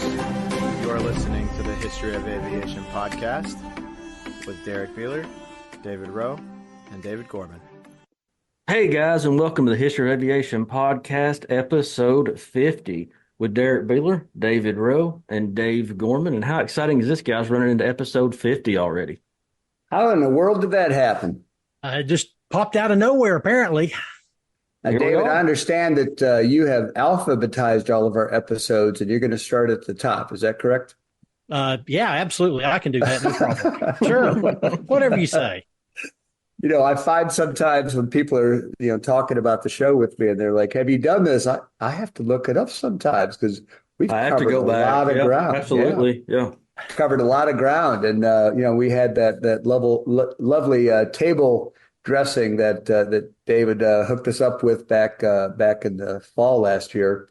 listeners. You are listening to the History of Aviation podcast with Derrick Beeler, David Rowe, and David Gorman. Hey guys, and welcome to the History of Aviation podcast, episode 50, with Derrick Beeler, David Rowe, and Dave Gorman. And how exciting is this, guys, running into episode 50 already? How in the world did that happen? It just popped out of nowhere, apparently. Now, David, I understand that you have alphabetized all of our episodes, and you're going to start at the top. Is that correct? Yeah, absolutely. I can do that. No problem. Sure. Whatever you say. You know, I find sometimes when people are, talking about the show with me and they're like, have you done this? I have to look it up sometimes because we've covered a lot of ground. Absolutely. Yeah. Covered a lot of ground. And, we had that lovely table dressing that David hooked us up with back in the fall last year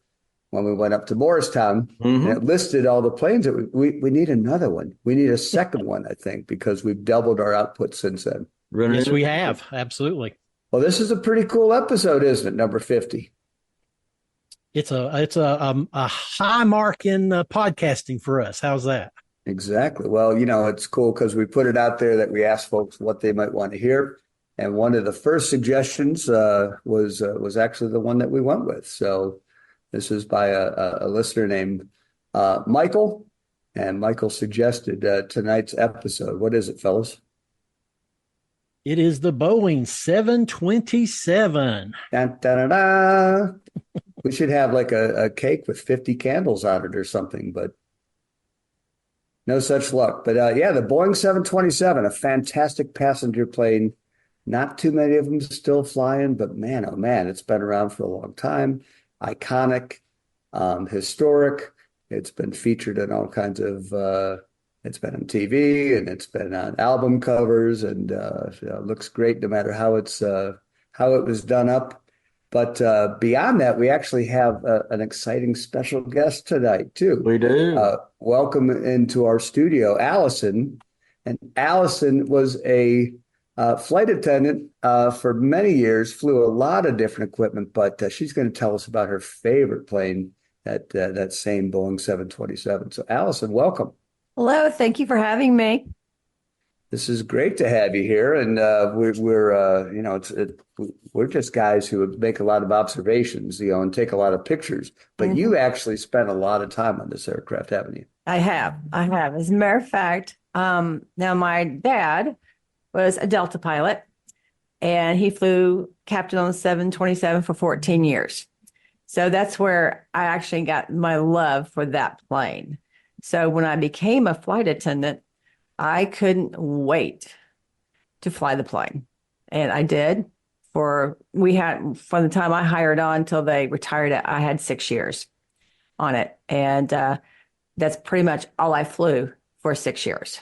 when we went up to Morristown. Mm-hmm. And it listed all the planes that we need another one. We need a second one, I think, because we've doubled our output since then. Yes, we have. Absolutely. Well, this is a pretty cool episode, isn't it? Number 50. It's a high mark in podcasting for us. How's that? Exactly. Well, it's cool because we put it out there that we asked folks what they might want to hear. And one of the first suggestions was actually the one that we went with. So this is by a listener named Michael. And Michael suggested tonight's episode. What is it, fellas? It is the Boeing 727. Dun, dun, dun, dun. We should have like a cake with 50 candles on it or something, but no such luck. But the Boeing 727, a fantastic passenger plane. Not too many of them still flying, but man, oh man, it's been around for a long time. Iconic, historic. It's been featured in all kinds of, it's been on TV and it's been on album covers and looks great no matter how it was done up. But beyond that, we actually have an exciting special guest tonight too. We do. Welcome into our studio, Allison. And Allison was a flight attendant for many years, flew a lot of different equipment, but she's going to tell us about her favorite plane, that same Boeing 727. So, Allison, welcome. Hello, thank you for having me. This is great to have you here, and we're just guys who make a lot of observations, and take a lot of pictures. But you actually spent a lot of time on this aircraft, haven't you? I have. As a matter of fact, now my dad was a Delta pilot, and he flew captain on the 727 for 14 years. So that's where I actually got my love for that plane. So when I became a flight attendant, I couldn't wait to fly the plane. And I did from the time I hired on till they retired it, I had 6 years on it. And that's pretty much all I flew for 6 years.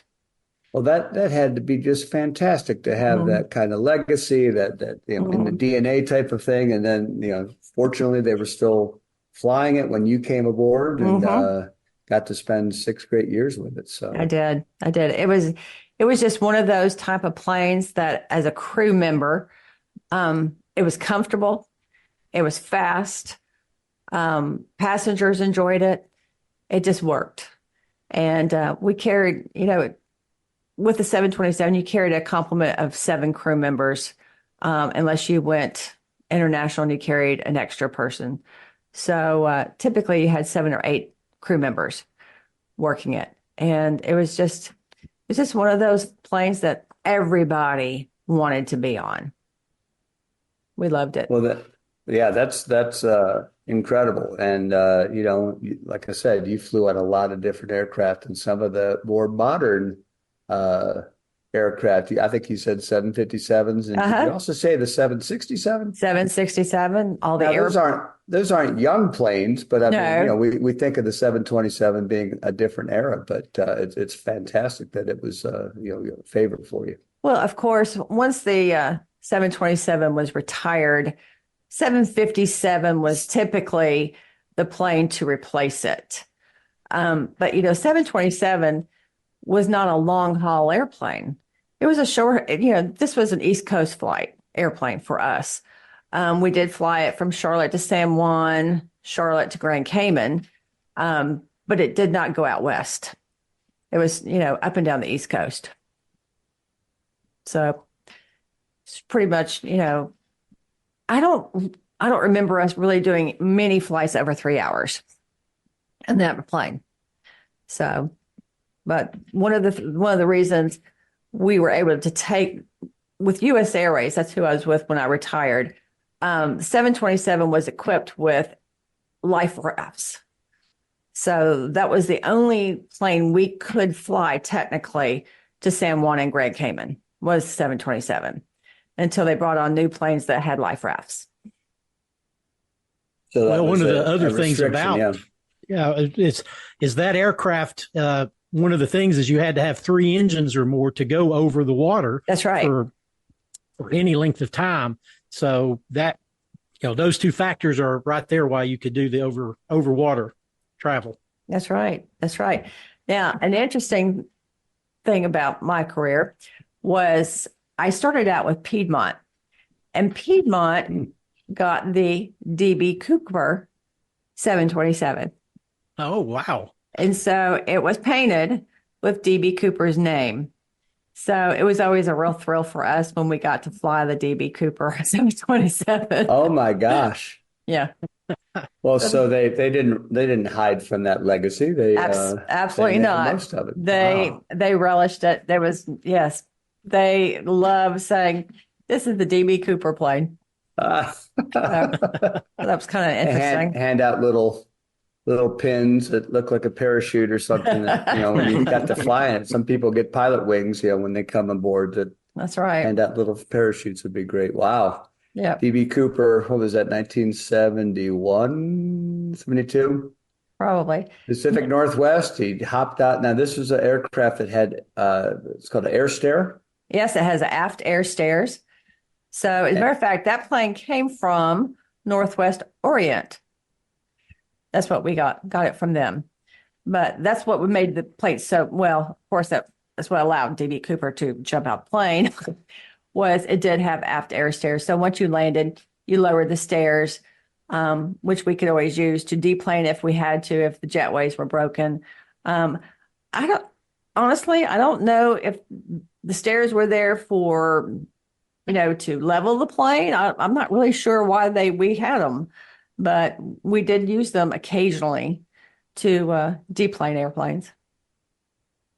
Well, that had to be just fantastic to have that kind of legacy, that in the DNA type of thing. And then, fortunately, they were still flying it when you came aboard and got to spend 6 great years with it. So I did. It was just one of those type of planes that, as a crew member, it was comfortable, it was fast, passengers enjoyed it. It just worked, and we carried, with the 727, you carried a complement of 7 crew members, unless you went international and you carried an extra person. So typically you had 7 or 8 crew members working it. And it was just one of those planes that everybody wanted to be on. We loved it. Well, that's incredible. And, like I said, you flew on a lot of different aircraft and some of the more modern aircraft. I think you said 757s, and did you also say the 767? 767. Those aren't young planes, but I mean, we think of the 727 being a different era, but it's fantastic that it was a favorite for you. Well, of course, once the 727 was retired, 757 was typically the plane to replace it. But 727 was not a long haul airplane. It was a short, this was an East Coast flight airplane for us. We did fly it from Charlotte to San Juan, Charlotte to Grand Cayman. but it did not go out west. It was, up and down the East Coast. So it's pretty much, I don't remember us really doing many flights over 3 hours in that plane. So, but one of the reasons we were able to take with U.S. Airways, that's who I was with when I retired. 727 was equipped with life rafts. So that was the only plane we could fly technically to San Juan and Grand Cayman was 727 until they brought on new planes that had life rafts. So one of the other things about is that aircraft. One of the things is you had to have 3 engines or more to go over the water. That's right. For any length of time. So that, those 2 factors are right there why you could do the over water travel. That's right. That's right. Now, an interesting thing about my career was I started out with Piedmont, and Piedmont got the DB Cooper 727. Oh, wow. And so it was painted with DB Cooper's name. So it was always a real thrill for us when we got to fly the DB Cooper 727. Oh my gosh. Yeah. Well, so they didn't hide from that legacy. They absolutely they made not. the most of it. They relished it. They love saying this is the DB Cooper plane. So that was kind of interesting. Hand out little pins that look like a parachute or something that, when you got to fly in it. Some people get pilot wings, when they come aboard. That's right. Hand out little parachutes would be great. Wow. Yeah. DB Cooper, what was that, 1971, 72? Probably. Pacific Northwest, he hopped out. Now, this was an aircraft that had, it's called an air stair. Yes, it has aft air stairs. So, as a matter of fact, that plane came from Northwest Orient. That's what we got it from them. But that's what made the plane so well. Of course, that's what allowed DB Cooper to jump out the plane. Was it did have aft air stairs. So once you landed, you lowered the stairs, which we could always use to deplane if we had to, if the jetways were broken. I don't know if the stairs were there for, to level the plane. I'm not really sure why we had them, but we did use them occasionally to deplane airplanes.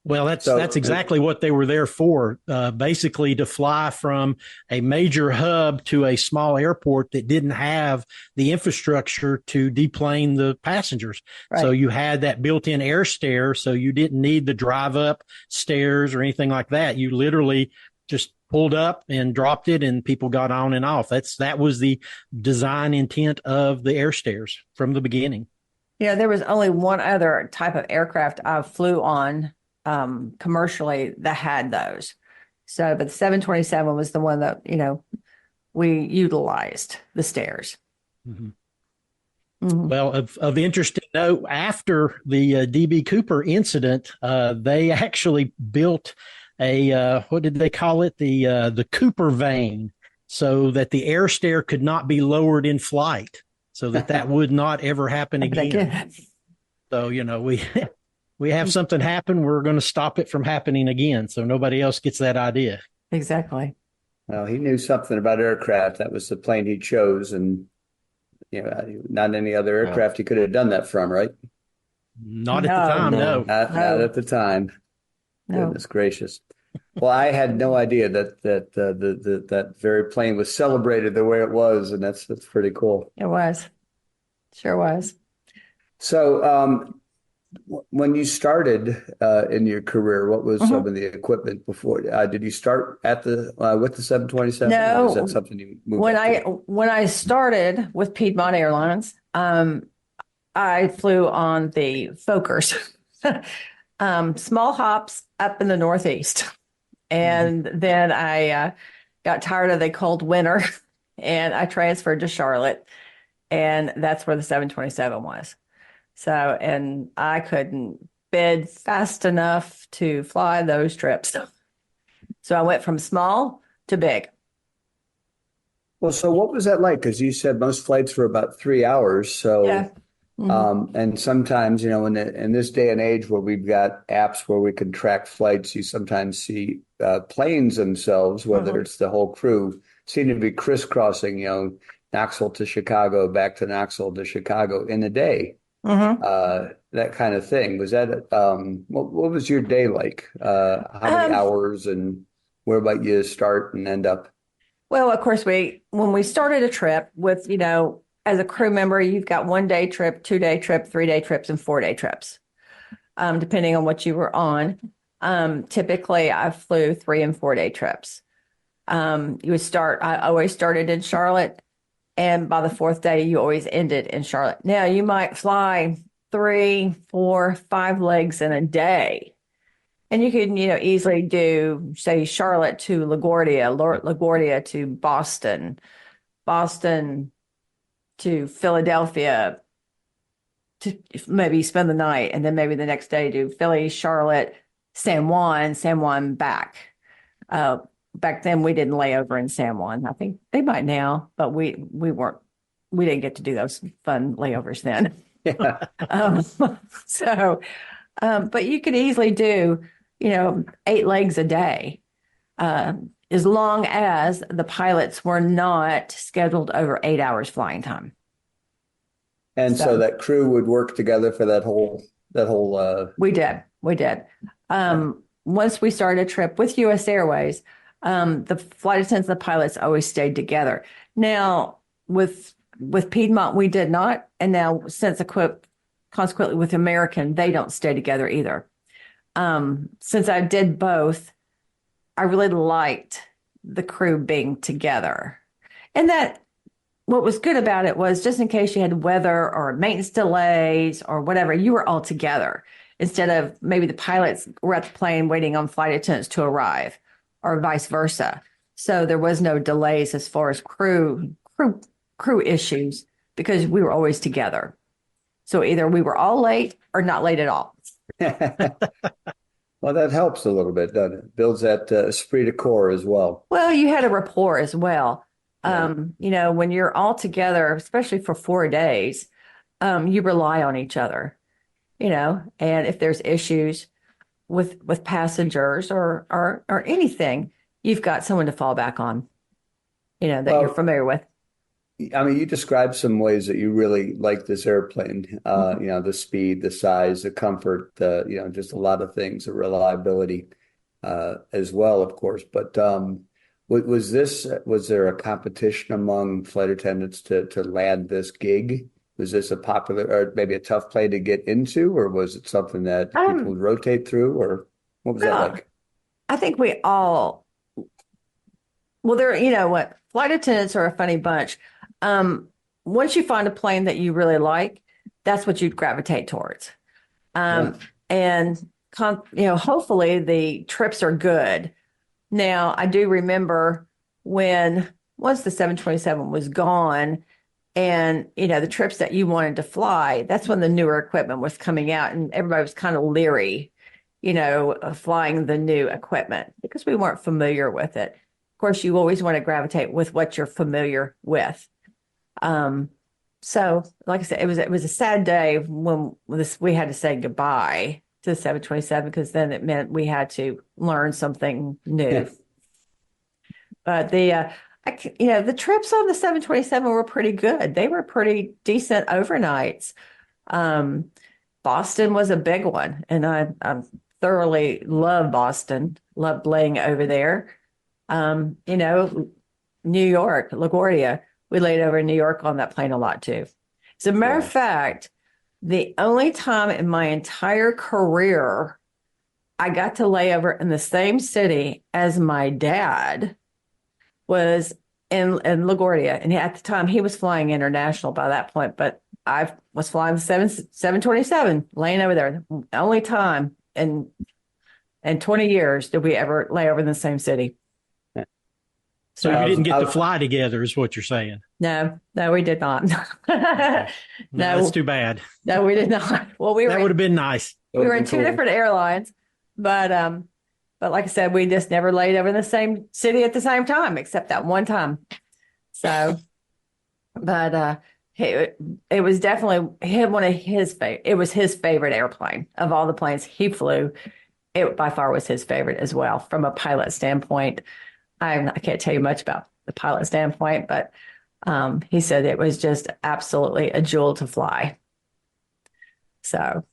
Well, that's exactly what they were there for, basically to fly from a major hub to a small airport that didn't have the infrastructure to deplane the passengers. Right. So you had that built-in air stair, so you didn't need the drive-up stairs or anything like that. You literally just pulled up and dropped it, and people got on and off. That was the design intent of the air stairs from the beginning. There was only one other type of aircraft I flew on commercially that had those. So, but the 727 was the one that, we utilized the stairs. Mm-hmm. Mm-hmm. Well, of interesting note, after the DB Cooper incident, they actually built a, what did they call it? The Cooper vane, so that the air stair could not be lowered in flight, so that would not ever happen again. So, we have something happen, we're going to stop it from happening again, so nobody else gets that idea. Exactly. Well, he knew something about aircraft. That was the plane he chose, and not any other aircraft he could have done that from, right? Not at the time, no. Not at the time. No. Goodness gracious. Well, I had no idea that very plane was celebrated the way it was, and that's pretty cool. It was. Sure was. So, when you started in your career, what was some of the equipment before? Did you start at with the 727? No. Or is that something you moved when I started with Piedmont Airlines, I flew on the Fokkers, small hops up in the Northeast, and then I got tired of the cold winter, and I transferred to Charlotte, and that's where the 727 was. So, and I couldn't bid fast enough to fly those trips. So I went from small to big. Well, so what was that like? Because you said most flights were about 3 hours. So And sometimes, in this day and age where we've got apps where we can track flights, you sometimes see planes themselves, whether it's the whole crew, seem to be crisscrossing, Knoxville to Chicago, back to Knoxville to Chicago in a day. That kind of thing. Was that what was your day like? How many hours, and where about you start and end up? Well, of course, when we started a trip with, as a crew member, you've got 1-day trip, 2-day trip, 3-day trips, and 4-day trips, depending on what you were on. Typically, I flew 3 and 4-day trips. I always started in Charlotte, and by the 4th day, you always ended in Charlotte. Now, you might fly 3, 4, 5 legs in a day. And you can, easily do, say, Charlotte to LaGuardia, LaGuardia to Boston, Boston to Philadelphia, to maybe spend the night, and then maybe the next day do Philly, Charlotte, San Juan back. Back then, we didn't lay over in San Juan. I think they might now, but we didn't get to do those fun layovers then. Yeah. But you could easily do, 8 legs a day, as long as the pilots were not scheduled over 8 hours flying time. And so that crew would work together for that whole. We did. Once we started a trip with U.S. Airways, the flight attendants and the pilots always stayed together. Now, with Piedmont, we did not. And now, consequently, with American, they don't stay together either. Since I did both, I really liked the crew being together. And that what was good about it was, just in case you had weather or maintenance delays or whatever, you were all together instead of maybe the pilots were at the plane waiting on flight attendants to arrive, or vice versa. So there was no delays as far as crew issues, because we were always together. So either we were all late or not late at all. Well, that helps a little bit, doesn't it? Builds that esprit de corps as well. Well, you had a rapport as well. Yeah. When you're all together, especially for 4 days, you rely on each other, and if there's issues with passengers or anything, you've got someone to fall back on, that you're familiar with. I mean, you described some ways that you really like this airplane, the speed, the size, the comfort, just a lot of things, the reliability, as well, of course. But was there a competition among flight attendants to land this gig? Was this a popular, or maybe a tough plane to get into, or was it something that people would rotate through, or what was that like? I think we all, flight attendants are a funny bunch. Once you find a plane that you really like, that's what you'd gravitate towards. And hopefully the trips are good. Now, I do remember once the 727 was gone, and the trips that you wanted to fly, that's when the newer equipment was coming out, and everybody was kind of leery, of flying the new equipment because we weren't familiar with it. Of course, you always want to gravitate with what you're familiar with. So, like I said, it was a sad day when we had to say goodbye to the 727, because then it meant we had to learn something new. Yeah. But the trips on the 727 were pretty good. They were pretty decent overnights. Boston was a big one, and I thoroughly love Boston. Loved laying over there. New York, LaGuardia. We laid over in New York on that plane a lot too. As a matter of fact, the only time in my entire career I got to lay over in the same city as my dad was in LaGuardia. And at the time, he was flying international by that point, but I was flying the 727, laying over there. The only time in 20 years did we ever lay over in the same city. So you didn't get to fly together, is what you're saying? No, we did not. No, that's too bad. No, we did not. Well, that would have been nice. We were in two different airlines, but like I said, we just never laid over in the same city at the same time, except that one time. So, but it was definitely one of his favorite. It was his favorite airplane of all the planes he flew. It by far was his favorite as well from a pilot standpoint. I can't tell you much about the pilot standpoint, but he said it was just absolutely a jewel to fly. So.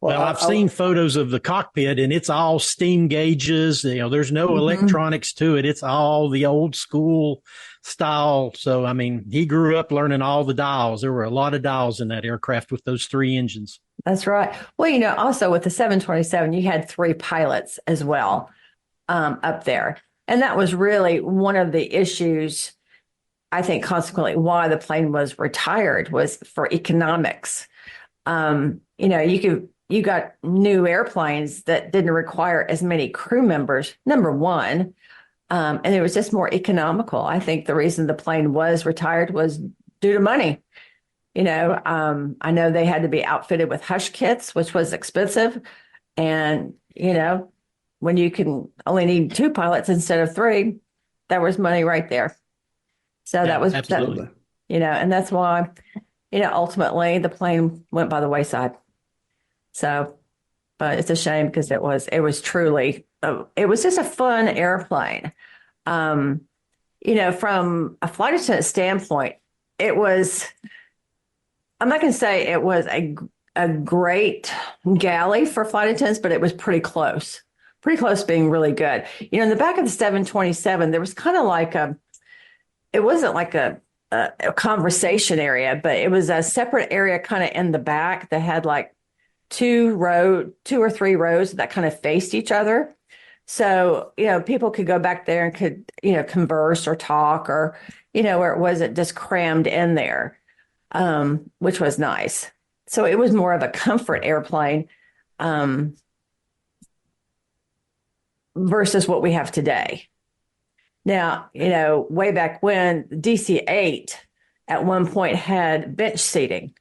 Well, I've seen photos of the cockpit, and it's all steam gauges. There's no electronics to it. It's all the old school style. So, I mean, he grew up learning all the dials. There were a lot of dials in that aircraft with those 3 engines. That's right. Well, also with the 727, you had 3 pilots as well up there. And that was really one of the issues, I think, consequently, why the plane was retired was for economics. You got new airplanes that didn't require as many crew members, number one, and it was just more economical. I think the reason the plane was retired was due to money. I know they had to be outfitted with hush kits, which was expensive. And, when you can only need 2 pilots instead of 3, that was money right there. So that was absolutely, and that's why, ultimately the plane went by the wayside. So, but it's a shame because it was truly, it was just a fun airplane. From a flight attendant standpoint, it was, I'm not going to say it was a great galley for flight attendants, but it was pretty close being really good. In the back of the 727, there was kind of it wasn't like a conversation area, but it was a separate area kind of in the back that had like 2 or 3 rows that kind of faced each other. So, people could go back there and could, converse or talk or, where it wasn't just crammed in there, which was nice. So it was more of a comfort airplane versus what we have today. Now, way back when DC-8 at one point had bench seating.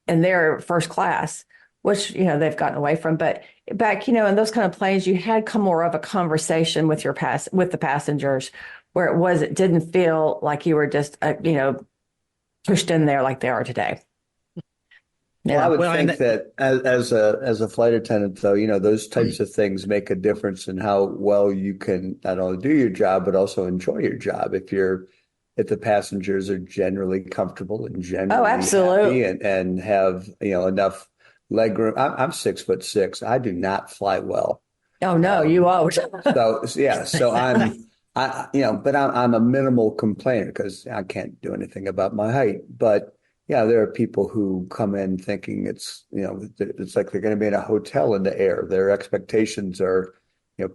And they're first class, which, they've gotten away from. But back, in those kind of planes, you had more of a conversation with with the passengers where it didn't feel like you were just, pushed in there like they are today. Yeah. Well, I would think that as a flight attendant, though, those types of things make a difference in how well you can not only do your job, but also enjoy your job. If the passengers are generally comfortable and generally absolutely happy and have, enough leg room. I'm 6'6". I do not fly well. Oh, no, you won't. So I'm a minimal complainer because I can't do anything about my height. But yeah, there are people who come in thinking it's like they're going to be in a hotel in the air. Their expectations are,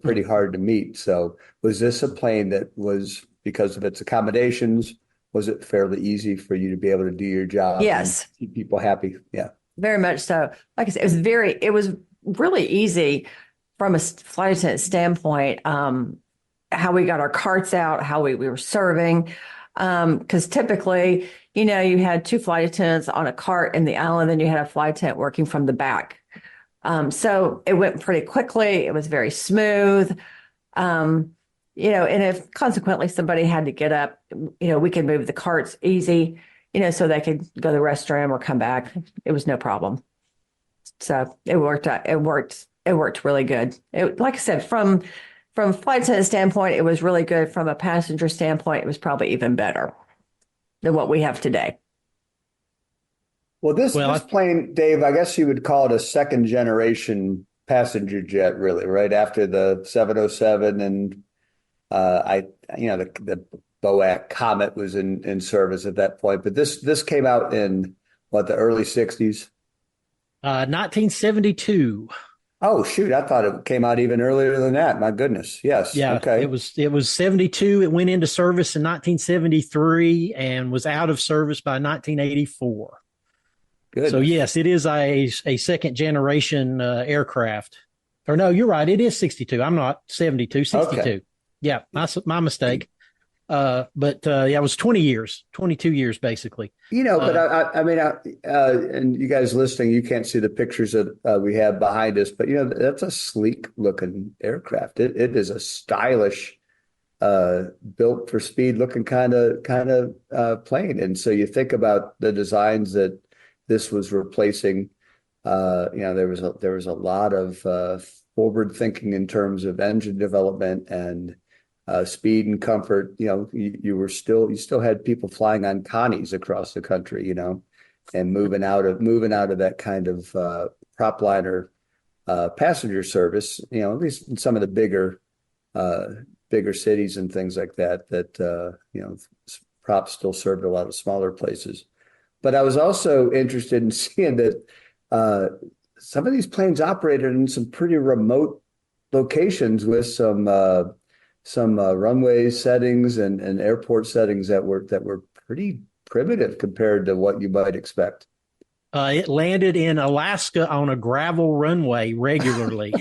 pretty hard to meet. So was this a plane that was, because of its accommodations, was it fairly easy for you to be able to do your job? Yes. And keep people happy? Yeah. Very much so. Like I said, it was really easy from a flight attendant standpoint, how we got our carts out, how we were serving. Because typically, you had 2 flight attendants on a cart in the aisle, and then you had a flight attendant working from the back. So it went pretty quickly. It was very smooth. And if consequently somebody had to get up, we could move the carts easy, so they could go to the restroom or come back. It was no problem. So it worked out. It worked really good. Like I said, from flight attendant standpoint, it was really good. From a passenger standpoint, it was probably even better than what we have today. Well, this plane, Dave, I guess you would call it a second generation passenger jet, really, right after the 707 and the Boeing Comet was in service at that point. But this came out in the early 60s? 1972. Oh, shoot. I thought it came out even earlier than that. My goodness. Yes. Yeah. Okay. It was 72. It went into service in 1973 and was out of service by 1984. Good. So yes, it is a second generation aircraft. Or no, you're right. It is 62. I'm not 72, 62. Okay. Yeah. My mistake. But it was 22 years, basically. But I mean, and you guys listening, you can't see the pictures that we have behind us, but that's a sleek looking aircraft. It is a stylish built for speed, looking kind of plain. And so you think about the designs that this was replacing. There was a lot of forward thinking in terms of engine development and speed and comfort. You still had people flying on Connies across the country, and moving out of that kind of propliner passenger service. At least in some of the bigger cities and things like that. Props still served a lot of smaller places. But I was also interested in seeing that some of these planes operated in some pretty remote locations with some runway settings and airport settings that were pretty primitive compared to what you might expect. It landed in Alaska on a gravel runway regularly.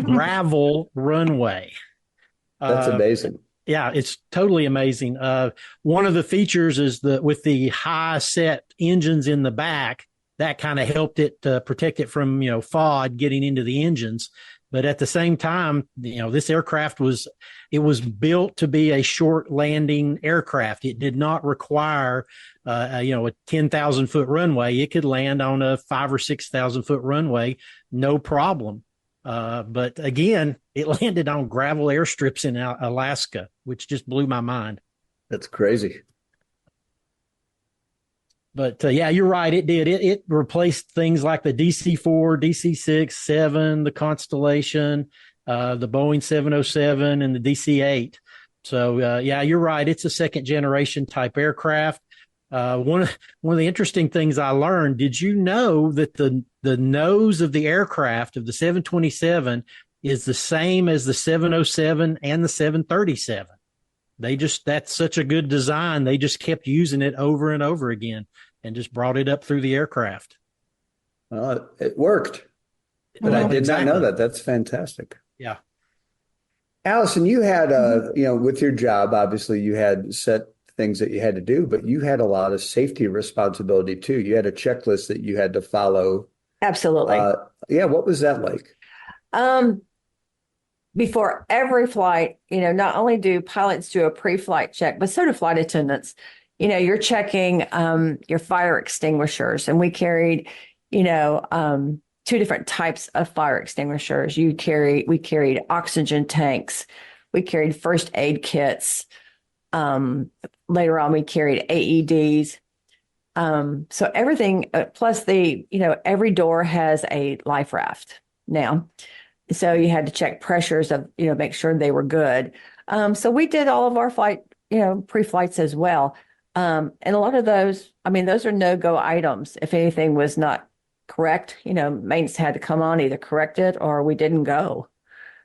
Gravel runway. That's amazing. Yeah, it's totally amazing. One of the features is with the high set engines in the back, that kind of helped it protect it from, FOD getting into the engines. But at the same time, this aircraft was built to be a short landing aircraft. It did not require, a 10,000 foot runway. It could land on a 5,000 or 6,000 foot runway, no problem. But again, it landed on gravel airstrips in Alaska, which just blew my mind. That's crazy. But yeah, you're right. It did. It replaced things like the DC-4, DC-6, 7, the Constellation, the Boeing 707, and the DC-8. So yeah, you're right. It's a second generation type aircraft. One of the interesting things I learned, did you know that the nose of the aircraft of the 727 is the same as the 707 and the 737? That's such a good design. They just kept using it over and over again and just brought it up through the aircraft. It worked, but I did not know that. That's fantastic. Yeah. Allison, you had, with your job, obviously you had set things that you had to do, but you had a lot of safety responsibility too. You had a checklist that you had to follow. Absolutely. Yeah. What was that like? Before every flight, not only do pilots do a pre-flight check, but so do flight attendants. You're checking your fire extinguishers, and we carried, two different types of fire extinguishers. We carried oxygen tanks, we carried first aid kits. Later on, we carried AEDs. So everything, plus every door has a life raft now. So you had to check pressures of, make sure they were good. So we did all of our flight, pre-flights as well. And a lot of those, those are no-go items. If anything was not correct, maintenance had to come on, either correct it or we didn't go.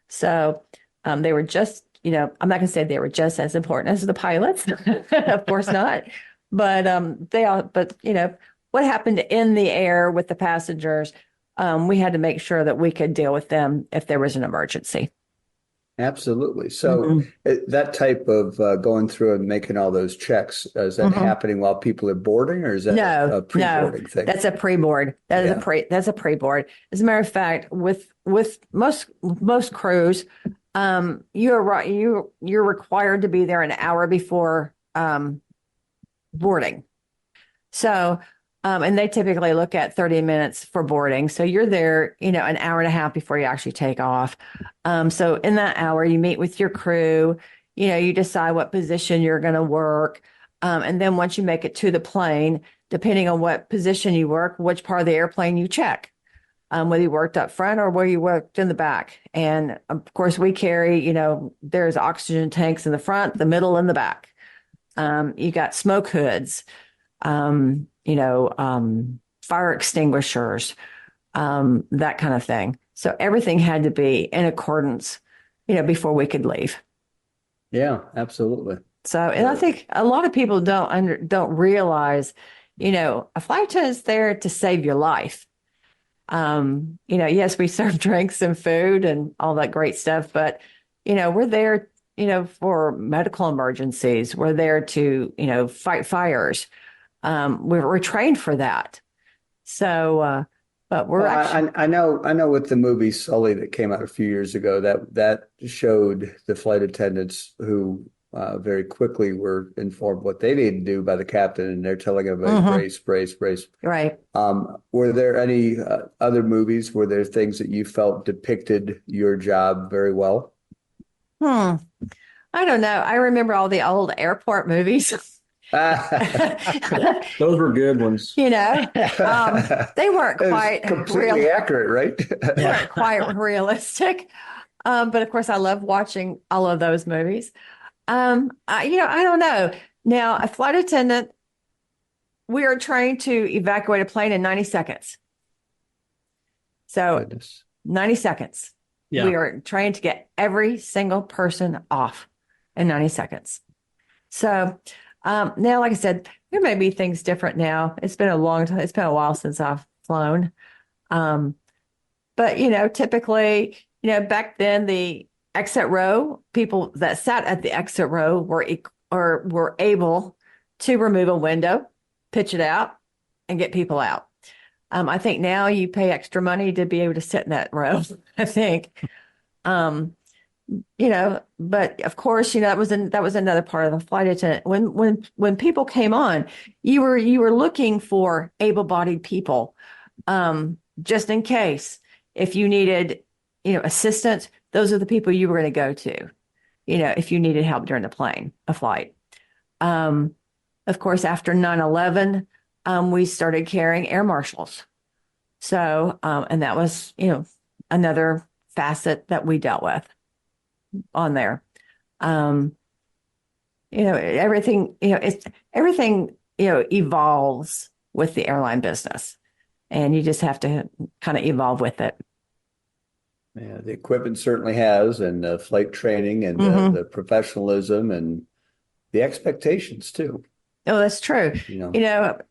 So they were just, I'm not going to say they were just as important as the pilots, of course not. But what happened in the air with the passengers, we had to make sure that we could deal with them if there was an emergency. Absolutely. So that type of going through and making all those checks, is that happening while people are boarding, or is that a pre-boarding thing? That's a pre-board. That's a pre-board. As a matter of fact, with most crews, you're required to be there an hour before boarding. So, and they typically look at 30 minutes for boarding. So you're there, an hour and a half before you actually take off. So in that hour, you meet with your crew, you decide what position you're going to work. And then once you make it to the plane, depending on what position you work, which part of the airplane you check, whether you worked up front or where you worked in the back. And of course we carry, there's oxygen tanks in the front, the middle, and the back. You got smoke hoods, fire extinguishers, that kind of thing. So everything had to be in accordance, before we could leave. Yeah, absolutely. So, and I think a lot of people don't realize, a flight attendant is there to save your life. Yes, we serve drinks and food and all that great stuff, but, we're there, for medical emergencies. We're there to, fight fires. We're trained for that. So, But we're actually, I know with the movie Sully that came out a few years ago, that showed the flight attendants who very quickly were informed what they needed to do by the captain, and they're telling everybody brace, brace, brace. right. Were there any other movies? Were there things that you felt depicted your job very well? Hmm. I don't know. I remember all the old airport movies. Those were good ones. They weren't It was quite completely accurate, right? They weren't quite realistic. But of course, I love watching all of those movies. I don't know. Now, a flight attendant, we are trained to evacuate a plane in 90 seconds. So Goodness. 90 seconds. Yeah. We are trained to get every single person off in 90 seconds. So now, like I said, there may be things different now. It's been a long time. It's been a while since I've flown. But, typically, back then the exit row, people that sat at the exit row were able to remove a window, pitch it out, and get people out. I think now you pay extra money to be able to sit in that row, I think. But of course, that was another part of the flight attendant. When people came on, you were looking for able-bodied people, just in case if you needed, assistance. Those are the people you were going to go to, if you needed help during a flight. Of course, after 9/11, we started carrying air marshals. So, and that was, another facet that we dealt with on there. Everything, everything evolves with the airline business, and you just have to kind of evolve with it. Yeah, the equipment certainly has, and flight training and the professionalism and the expectations too. Oh, that's true.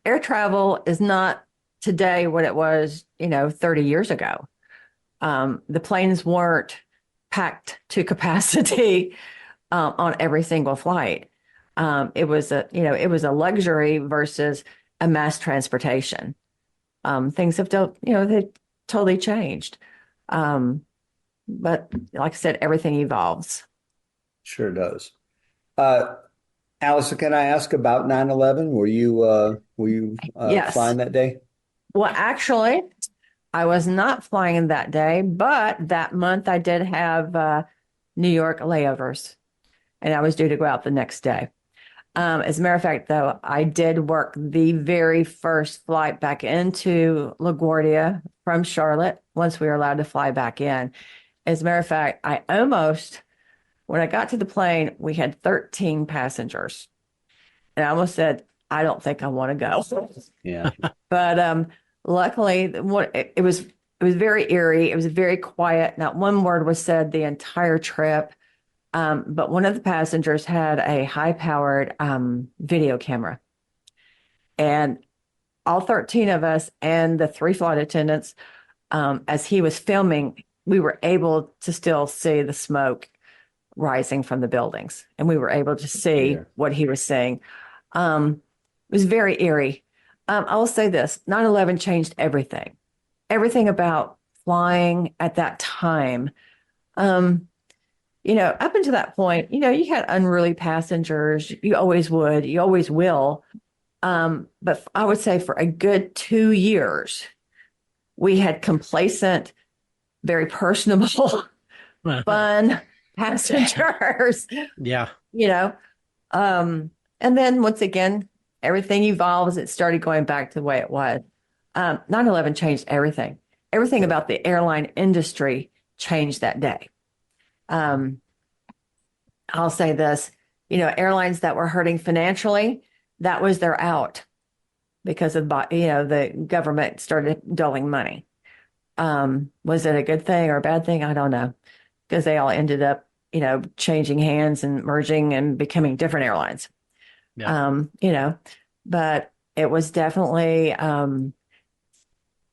Air travel is not today what it was, 30 years ago. The planes weren't packed to capacity on every single flight. It was a luxury versus a mass transportation. Things have they totally changed. But like I said, everything evolves. Sure does. Allison, can I ask about 9/11? Were you Yes. flying that day? Well, actually, I was not flying that day, but that month I did have New York layovers, and I was due to go out the next day. As a matter of fact, though, I did work the very first flight back into LaGuardia from Charlotte once we were allowed to fly back in. As a matter of fact, when I got to the plane, we had 13 passengers. And I almost said, I don't think I want to go. Yeah. But luckily, it was very eerie. It was very quiet. Not one word was said the entire trip. But one of the passengers had a high-powered video camera. And all 13 of us and the 3 flight attendants, as he was filming, we were able to still see the smoke rising from the buildings. And we were able to see what he was saying. It was very eerie. I will say this, 9/11 changed everything. Everything about flying at that time. Up until that point, you had unruly passengers. You always would. You always will. But I would say for a good 2 years, we had complacent, very personable, fun passengers. Yeah. And then once again, everything evolves. It started going back to the way it was. 9/11 changed everything. Everything about the airline industry changed that day. I'll say this, airlines that were hurting financially, that was their out because of, the government started doling money. Was it a good thing or a bad thing? I don't know, because they all ended up, changing hands and merging and becoming different airlines. Yeah. But it was definitely,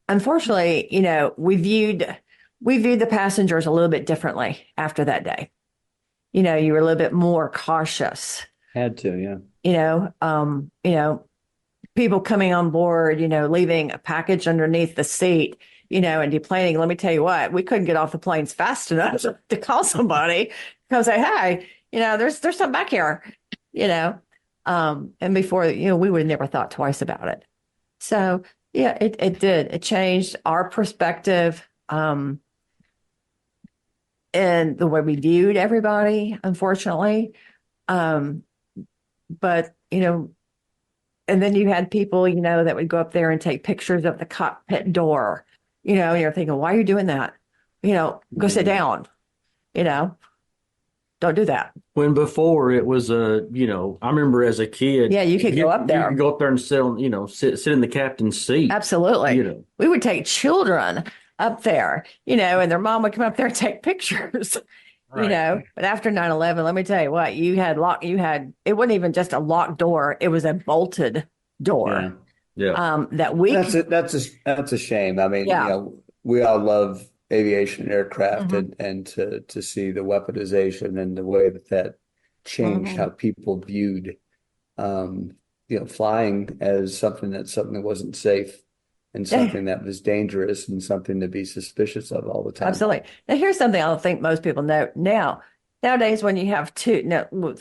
unfortunately, we viewed the passengers a little bit differently after that day. You were a little bit more cautious. Had to, yeah. People coming on board, leaving a package underneath the seat, and deplaning. Let me tell you what, we couldn't get off the planes fast enough to call somebody, come say, hey, there's something back here, and before, we would have never thought twice about it. So yeah, it did. It changed our perspective, and the way we viewed everybody, unfortunately. But, and then you had people, that would go up there and take pictures of the cockpit door, and you're thinking, why are you doing that? Go sit down, don't do that. When before it was I remember as a kid. Yeah, you could go up there. You could go up there and sit in the captain's seat. Absolutely. We would take children up there, and their mom would come up there and take pictures. Right. But after 9/11, let me tell you what, it wasn't even just a locked door. It was a bolted door. Yeah. That's a shame. I mean, we all love aviation and aircraft, and to see the weaponization and the way that changed how people viewed, flying as something that wasn't safe. And something that was dangerous and something to be suspicious of all the time. Absolutely. Now, here's something I don't think most people know. Nowadays, when you have three, on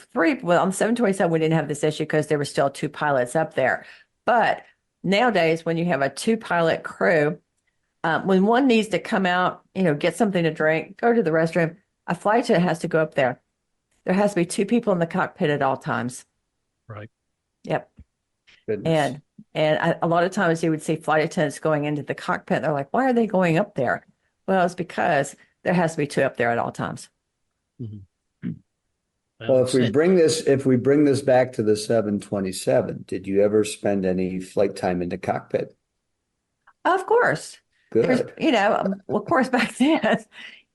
727, we didn't have this issue because there were still 2 pilots up there. But nowadays, when you have a 2-pilot crew, when one needs to come out, get something to drink, go to the restroom, a flight attendant has to go up there. There has to be 2 people in the cockpit at all times. Right. Yep. Goodness. And a lot of times you would see flight attendants going into the cockpit. They're like, why are they going up there? Well, it's because there has to be 2 up there at all times. Mm-hmm. Well, if we bring this back to the 727, did you ever spend any flight time in the cockpit? Of course. Good. Of course, back then,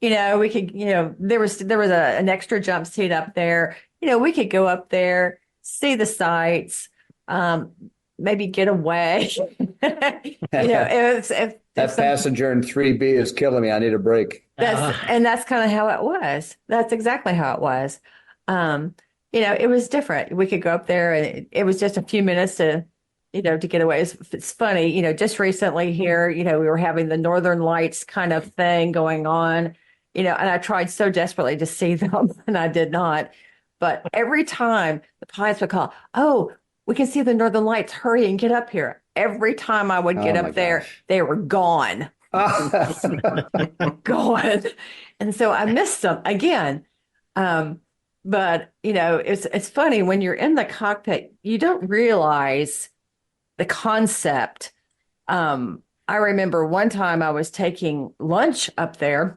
we could, there was an extra jump seat up there. We could go up there, see the sights, maybe get away. If that passenger in 3B is killing me. I need a break. And that's kind of how it was. That's exactly how it was. It was different. We could go up there, and it was just a few minutes to get away. It's funny, just recently here, we were having the Northern Lights kind of thing going on, and I tried so desperately to see them, and I did not. But every time the pilots would call, oh, we can see the Northern Lights, hurry and get up here. Every time I would get up there, they were gone. Gone. And so I missed them again. But, it's funny when you're in the cockpit, you don't realize the concept. I remember one time I was taking lunch up there,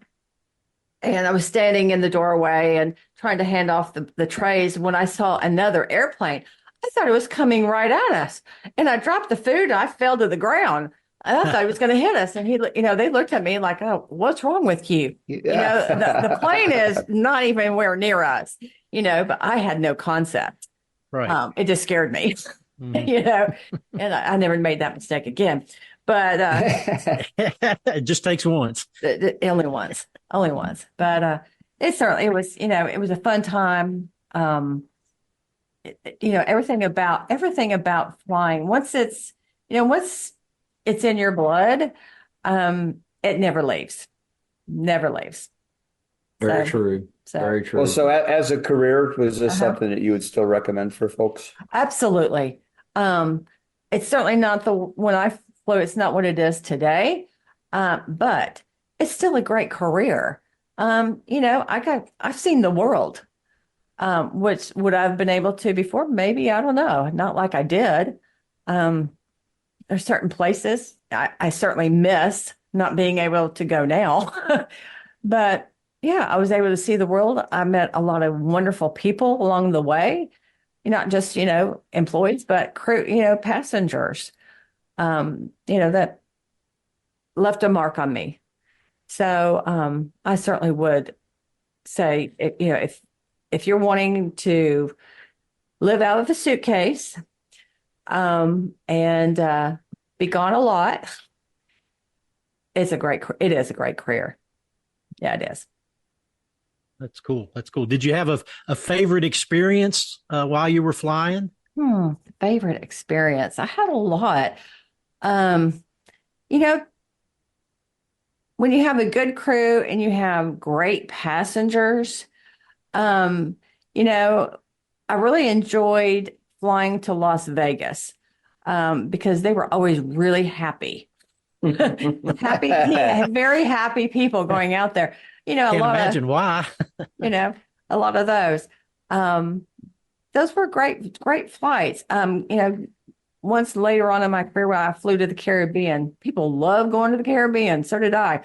and I was standing in the doorway and trying to hand off the trays when I saw another airplane. I thought it was coming right at us, and I dropped the food. And I fell to the ground. And I thought it was going to hit us. And they looked at me like, "Oh, what's wrong with you?" The plane is not even anywhere near us. But I had no concept. Right. It just scared me. And I never made that mistake again. But it just takes once. Only once. But it was a fun time. Everything about flying. Once it's in your blood, it never leaves. Very true. Very true. Well, so as a career, was this something that you would still recommend for folks? Absolutely. It's certainly not when I flew, it's not what it is today. But it's still a great career. I've seen the world. Which would I have been able to before? Maybe, I don't know. Not like I did. There's certain places I certainly miss not being able to go now. But yeah, I was able to see the world. I met a lot of wonderful people along the way, not just, employees, but crew, passengers, that left a mark on me. So I certainly would say, if you're wanting to live out of the suitcase and be gone a lot, it is a great career. Yeah, it is. That's cool. Did you have a favorite experience while you were flying? Favorite experience. I had a lot. when you have a good crew and you have great passengers, you know, I really enjoyed flying to Las Vegas because they were always really happy. Very happy people going out there. You know, Can't imagine why. you know, a lot of those. Those were great flights. You know, once later on in my career, when I flew to the Caribbean, people love going to the Caribbean. So did I.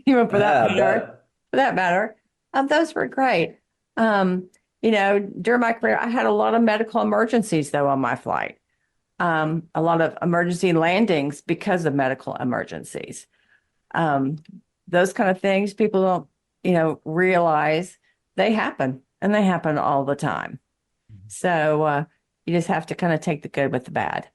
Even for that matter. For that matter, those were great. You know, during my career, I had a lot of medical emergencies though on my flight. A lot of emergency landings because of medical emergencies. Those kind of things people don't, you know, realize they happen, and they happen all the time. So you just have to kind of take the good with the bad.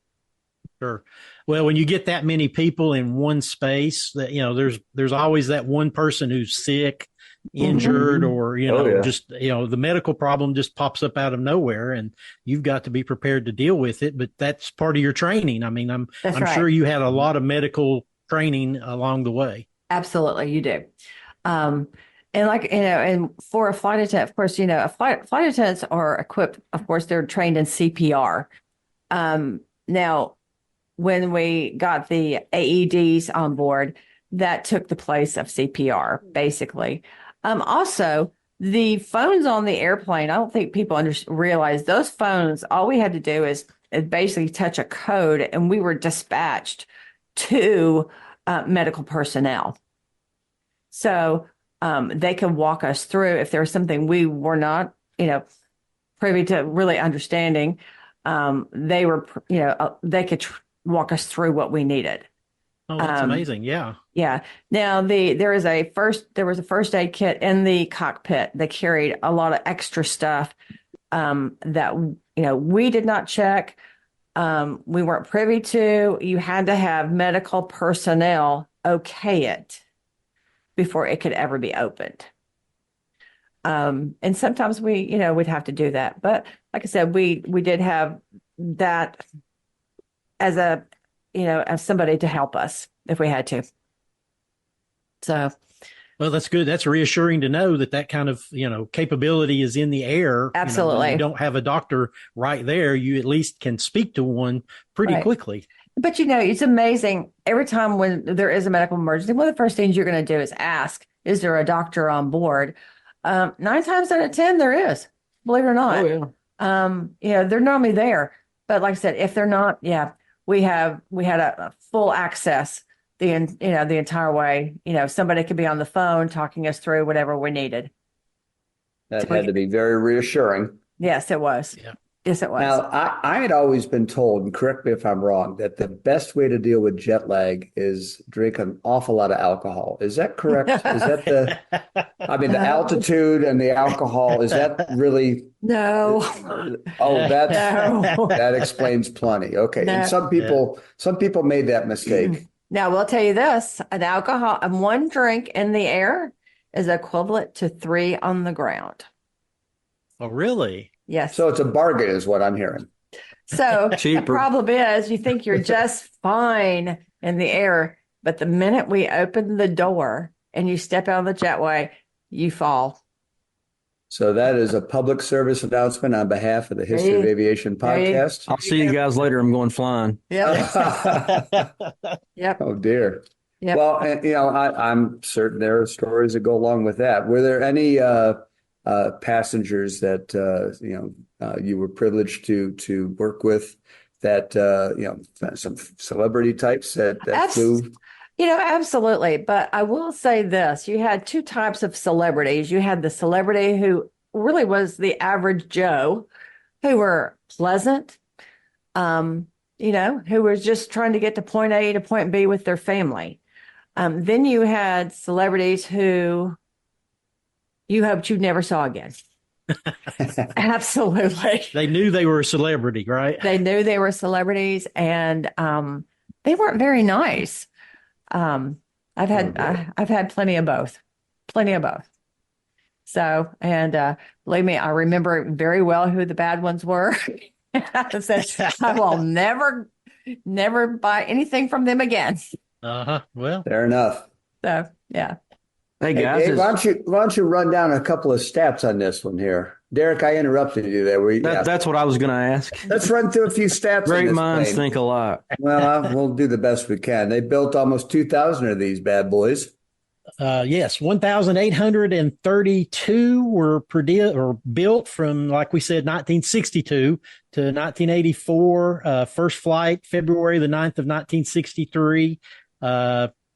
Sure. Well, when you get that many people in one space, that you know, there's always that one person who's sick, injured, or you know, just you know, the medical problem just pops up out of nowhere, and you've got to be prepared to deal with it. But that's part of your training. I mean, I'm right. sure you had a lot of medical training along the way. Absolutely, you do. And like, you know, and for a flight attendant, of course, you know, flight attendants are equipped, of course, they're trained in CPR. Now, when we got the AEDs on board, that took the place of CPR, basically. Also, the phones on the airplane, I don't think people realize those phones, all we had to do is basically touch a code, and we were dispatched to medical personnel. So they could walk us through if there was something we were not, you know, privy to really understanding. They were, you know, they could walk us through what we needed. Oh, that's amazing. Yeah. Yeah. Now there was a first aid kit in the cockpit that carried a lot of extra stuff that, you know, we did not check. We weren't privy to. You had to have medical personnel okay it before it could ever be opened. And sometimes we'd have to do that. But like I said, we did have that as as somebody to help us if we had to. So. Well, that's good. That's reassuring to know that kind of, you know, capability is in the air. Absolutely. You know, when you don't have a doctor right there, you at least can speak to one pretty quickly. But, you know, it's amazing. Every time when there is a medical emergency, one of the first things you're going to do is ask, is there a doctor on board? 9 times out of 10, there is, believe it or not. Oh, yeah. You know, they're normally there. But like I said, if they're not, we had a full access the entire way. You know, somebody could be on the phone talking us through whatever we needed. That had to be very reassuring. Yes, it was. Yeah. Yes, it was. Now, I had always been told, and correct me if I'm wrong, that the best way to deal with jet lag is drink an awful lot of alcohol. Is that correct? Is that the altitude and the alcohol, is that really? No. That explains plenty. Okay. No. And some people made that mistake. Now, we'll tell you this, one drink in the air is equivalent to 3 on the ground. Oh, really? Yes. So it's a bargain is what I'm hearing. So the problem is you think you're just fine in the air, but the minute we open the door and you step out of the jetway, you fall. So that is a public service announcement on behalf of the History of Aviation podcast. I'll see you guys later. I'm going flying. Yep. Yep. Oh, dear. Yep. Well, and, you know, I'm certain there are stories that go along with that. Were there any passengers that you were privileged to work with that some celebrity types that flew? You know, absolutely. But I will say this, you had 2 types of celebrities. You had the celebrity who really was the average Joe, who were pleasant, who was just trying to get to point A to point B with their family. Then you had celebrities who you hoped you never saw again. Absolutely. They knew they were a celebrity, right? They knew they were celebrities, and they weren't very nice. I've had plenty of both. So, and believe me, I remember very well who the bad ones were. I said, I will never buy anything from them again. Well, fair enough. So, Yeah. Hey Hey, guys, Dave, why don't you run down a couple of stats on this one here? Derek, I interrupted you there. that's what I was going to ask. Let's run through a few stats on Great this minds plane. think alike. Well, we'll do the best we can. They built almost 2,000 of these bad boys. Yes, 1,832 were built from, like we said, 1962 to 1984. First flight, February the 9th of 1963.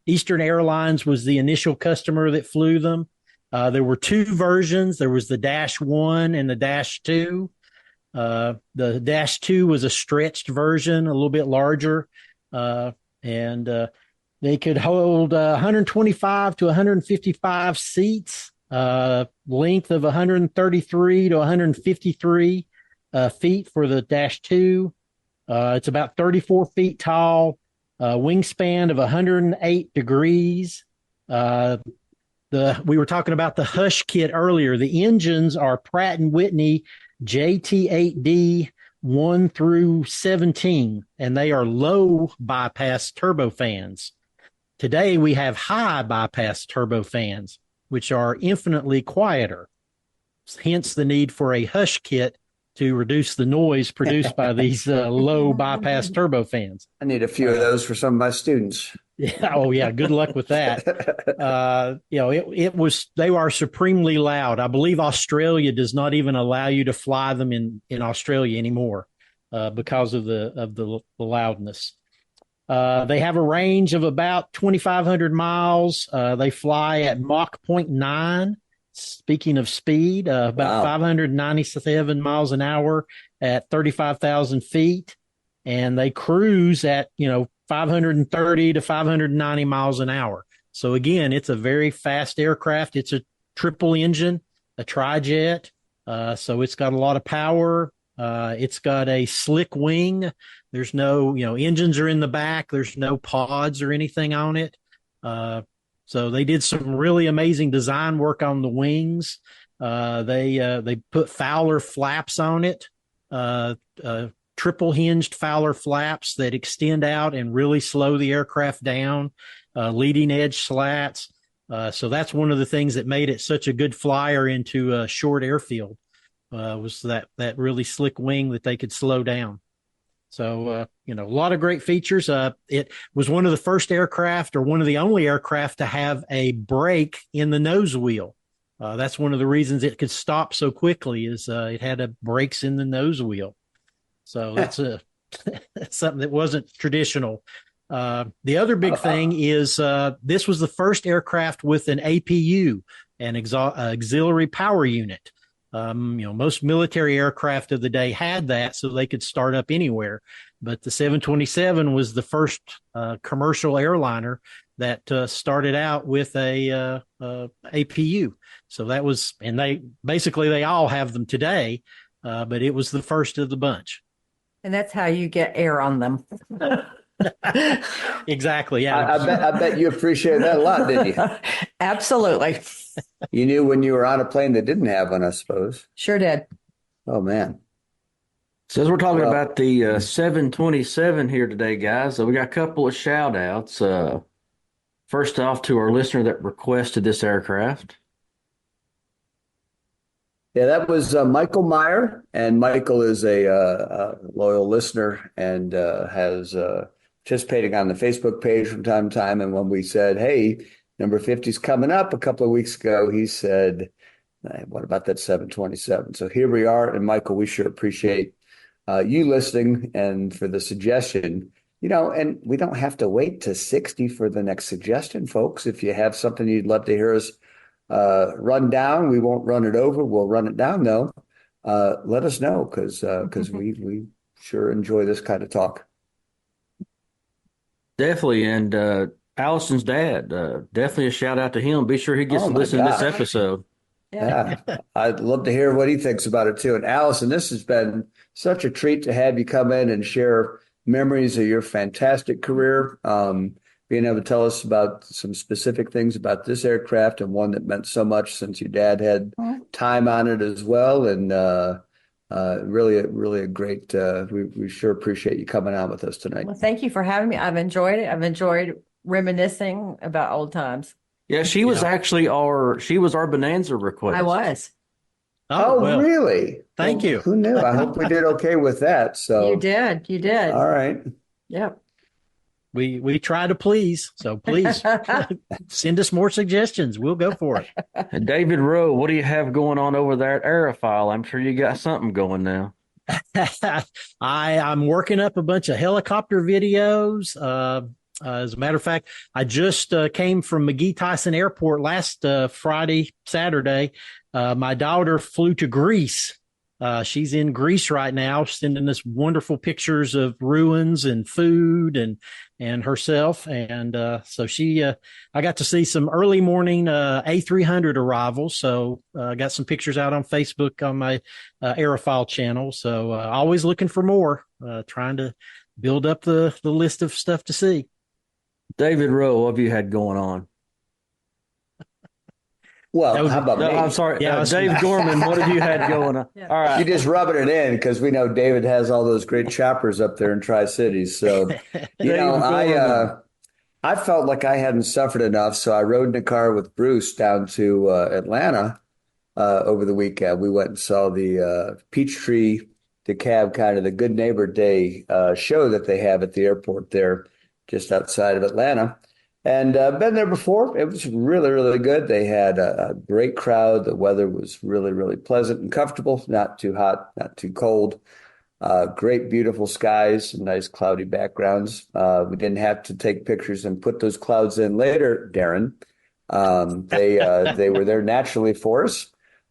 Eastern Airlines was the initial customer that flew them. There were two versions. There was the Dash 1 and the Dash 2. The Dash 2 was a stretched version, a little bit larger, and they could hold 125 to 155 seats, length of 133 to 153 feet for the Dash 2. It's about 34 feet tall, wingspan of 108 degrees. We were talking about the Hush kit earlier. The engines are Pratt & Whitney JT8D 1 through 17, and they are low bypass turbofans. Today, we have high bypass turbofans, which are infinitely quieter, hence the need for a Hush kit to reduce the noise produced by these low bypass turbofans. I need a few of those for some of my students. Yeah. Oh, yeah. Good luck with that. They are supremely loud. I believe Australia does not even allow you to fly them in Australia anymore because of the loudness. They have a range of about 2,500 miles. They fly at Mach 0.9. Speaking of speed, about 597 miles an hour at 35,000 feet. And they cruise at, 530 to 590 miles an hour. So again, it's a very fast aircraft. It's a triple engine, a tri-jet. So it's got a lot of power. It's got a slick wing. There's no, engines are in the back. There's no pods or anything on it. So they did some really amazing design work on the wings. They put Fowler flaps on it, triple hinged Fowler flaps that extend out and really slow the aircraft down, leading edge slats. So that's one of the things that made it such a good flyer into a short airfield, was that really slick wing that they could slow down. So, a lot of great features. It was one of the first aircraft, or one of the only aircraft, to have a brake in the nose wheel. That's one of the reasons it could stop so quickly, is it had brakes in the nose wheel. So that's that's something that wasn't traditional. The other big thing is this was the first aircraft with an APU, an auxiliary power unit. Most military aircraft of the day had that, so they could start up anywhere. But the 727 was the first commercial airliner that started out with a APU. So that was, and they all have them today, but it was the first of the bunch. And that's how you get air on them. Exactly. Yeah. I bet you appreciate that a lot, didn't you? Absolutely. You knew when you were on a plane that didn't have one, I suppose. Sure did. Oh, man. So as we're talking about the 727 here today, guys, so we got a couple of shout outs. First off, to our listener that requested this aircraft. Yeah, that was Michael Meyer, and Michael is a loyal listener and has participating on the Facebook page from time to time. And when we said, hey, number 50 is coming up a couple of weeks ago, he said, hey, what about that 727? So here we are. And Michael, we sure appreciate you listening and for the suggestion. And we don't have to wait to 60 for the next suggestion, folks. If you have something you'd love to hear us run down, we won't run it over. We'll run it down, though. Let us know, because we sure enjoy this kind of talk. Definitely. And Allison's dad, definitely a shout out to him. Be sure he gets to listen to this episode. Yeah, I'd love to hear what he thinks about it, too. And Allison, this has been such a treat to have you come in and share memories of your fantastic career. Being able to tell us about some specific things about this aircraft, and one that meant so much since your dad had time on it as well. And really a great, we sure appreciate you coming on with us tonight. Well, thank you for having me. I've enjoyed it. I've enjoyed reminiscing about old times. Yeah, she was actually our Bonanza request. I was. Oh, well, really? Thank you. Who knew? I hope we did okay with that. So You did. You did. All right. Yep. We try to please, so please send us more suggestions. We'll go for it. David Rowe, what do you have going on over there at Aerophile? I'm sure you got something going now. I'm working up a bunch of helicopter videos. As a matter of fact, I just came from McGee Tyson Airport last Saturday. My daughter flew to Greece. She's in Greece right now, sending us wonderful pictures of ruins and food and herself. And so I got to see some early morning A300 arrivals. So I got some pictures out on Facebook on my Aerophile channel. So always looking for more, trying to build up the list of stuff to see. David Rowe, what have you had going on? Well, how about me? I'm sorry. Yeah, Dave Gorman, what have you had going on? Yeah. All right. You just rubbing it in because we know David has all those great choppers up there in Tri-Cities. So, I felt like I hadn't suffered enough. So I rode in the car with Bruce down to Atlanta over the weekend. We went and saw the Peachtree DeKalb, kind of the Good Neighbor Day show that they have at the airport there just outside of Atlanta. And been there before. It was really, really good. They had a great crowd. The weather was really, really pleasant and comfortable. Not too hot, not too cold. Great, beautiful skies, nice cloudy backgrounds. We didn't have to take pictures and put those clouds in later, Darren. They were there naturally for us.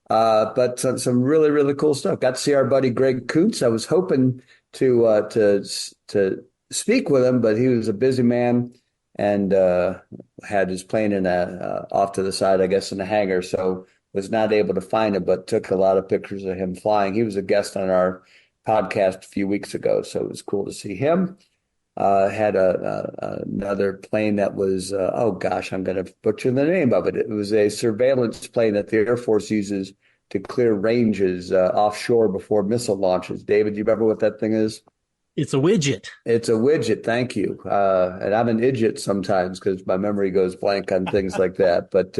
But some really, really cool stuff. Got to see our buddy Greg Kuntz. I was hoping to speak with him, but he was a busy man. And had his plane in off to the side, I guess, in the hangar, so was not able to find him, but took a lot of pictures of him flying. He was a guest on our podcast a few weeks ago, so it was cool to see him. Had another plane that was, I'm going to butcher the name of it. It was a surveillance plane that the Air Force uses to clear ranges offshore before missile launches. David, do you remember what that thing is? It's a widget. It's a widget. Thank you. And I'm an idiot sometimes because my memory goes blank on things like that. But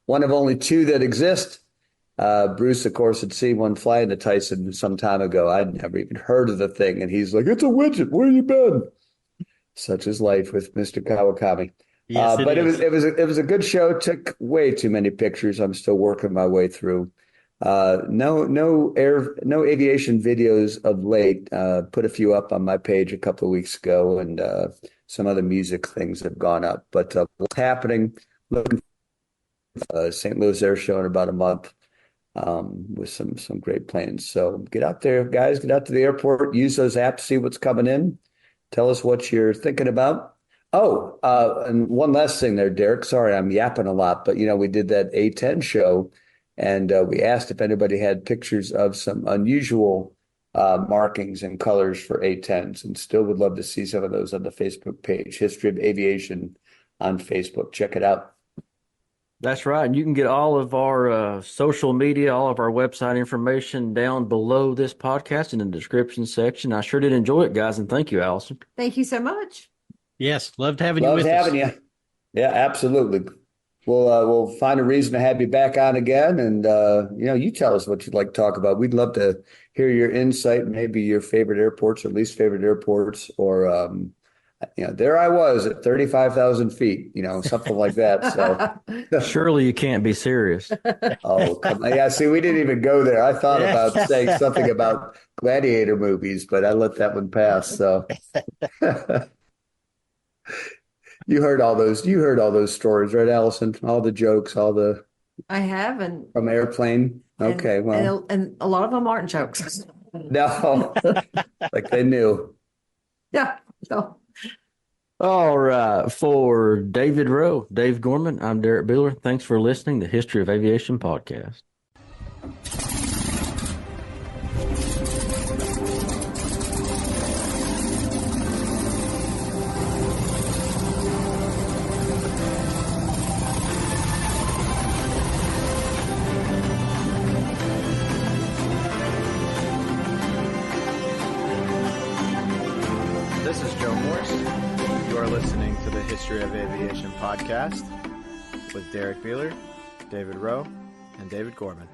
one of only two that exist. Bruce, of course, had seen one fly into Tyson some time ago. I'd never even heard of the thing. And he's like, it's a widget. Where you been? Such is life with Mr. Kawakami. Yes, but it was a good show. Took way too many pictures. I'm still working my way through. No aviation videos of late. Put a few up on my page a couple of weeks ago, and some other music things have gone up. But what's happening? Looking for St. Louis Air Show in about a month with some great planes. So get out there, guys. Get out to the airport. Use those apps. See what's coming in. Tell us what you're thinking about. Oh, and one last thing there, Derek. Sorry, I'm yapping a lot, but we did that A10 show. And we asked if anybody had pictures of some unusual markings and colors for A10s, and still would love to see some of those on the Facebook page, History of Aviation on Facebook. Check it out. That's right. And you can get all of our social media, all of our website information down below this podcast in the description section. I sure did enjoy it, guys, and thank you, Allison. Thank you so much. Yes, loved having you with us. Loved having you. Yeah, absolutely. We'll find a reason to have you back on again, and you tell us what you'd like to talk about. We'd love to hear your insight, maybe your favorite airports or least favorite airports, or there I was at 35,000 feet, something like that. So surely you can't be serious. Oh, come on. Yeah. See, we didn't even go there. I thought about saying something about gladiator movies, but I let that one pass. So. You heard all those stories, right, Allison? All the jokes, I have, and from Airplane. Okay, and a lot of them aren't jokes. No, like they knew. Yeah. So. All right. For David Rowe, Dave Gorman, I'm Derrick Beeler. Thanks for listening to the History of Aviation podcast. This is Joe Morse. You are listening to the History of Aviation podcast with Derrick Beeler, David Rowe, and David Gorman.